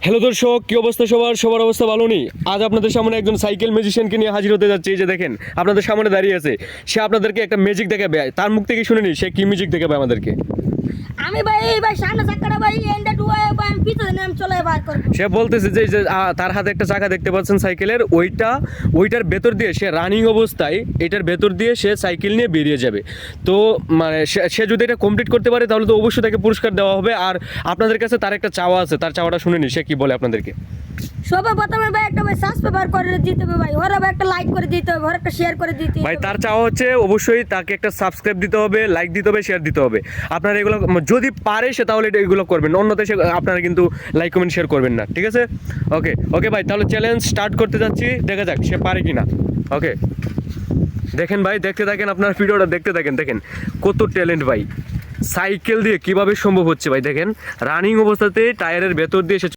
Hello দর্শক, কি অবস্থা সবার অবস্থা ভালো নেই। আজ আপনাদের সামনে একজন সাইকেল ম্যাজিশিয়ানকে নিয়ে হাজির হতে যাচ্ছে। এই যে দেখেন, আপনাদের সামনে দাঁড়িয়ে আছে। সে আপনাদেরকে একটা ম্যাজিক দেখাবে। তার মুখ থেকে শুনে নি সে কি ম্যাজিক দেখাবে আমাদেরকে। আমি ভাই সামনে চাকাটা ভাই এন্ডা ডুয়ায় ভাই আমি পিছনে নাম চলে বার করব। সে বলতেছে যে তার হাতে একটা চাকা দেখতে পাচ্ছেন সাইকেলের, ওইটার ভেতর দিয়ে সে রানিং অবস্থায় এটার ভেতর দিয়ে সে সাইকেল নিয়ে বেরিয়ে যাবে। তো মানে সে যদি এটা কমপ্লিট করতে পারে তাহলে তো অবশ্যই তাকে পুরস্কার দেওয়া হবে। আর আপনাদের কাছে তার একটা চাওয়া আছে, তার চাওয়াটা শুনে নি সে কি বলে আপনাদেরকে। সবার প্রথমে ভাই একটা ভাই সাবস্ক্রাইব করে দিতে হবে ভাই, ওরা ভাই একটা লাইক করে দিতে হবে, ওরা একটা শেয়ার করে দিতে হবে ভাই। তার চাওয়া হচ্ছে অবশ্যই তাকে একটা সাবস্ক্রাইব দিতে হবে, লাইক দিতে হবে, শেয়ার দিতে হবে। আপনারা এগুলো যদি পারে সে তাহলে এগুলো করবেন, অন্যথায় সে আপনারা কিন্তু লাইক কমেন্ট শেয়ার করবেন না, ঠিক আছে? ওকে ভাই, তাহলে চ্যালেঞ্জ স্টার্ট করতে যাচ্ছি, দেখা যাক সে পারে কি না। ওকে, দেখেন ভাই, দেখতে থাকেন, আপনার ভিডিওটা দেখতে থাকেন। দেখেন কত ট্যালেন্ট ভাই, সাইকেল দিয়ে কিভাবে সম্ভব হচ্ছে ভাই। দেখেন রানিং অবস্থাতে টায়ারের ভেতর দিয়ে সে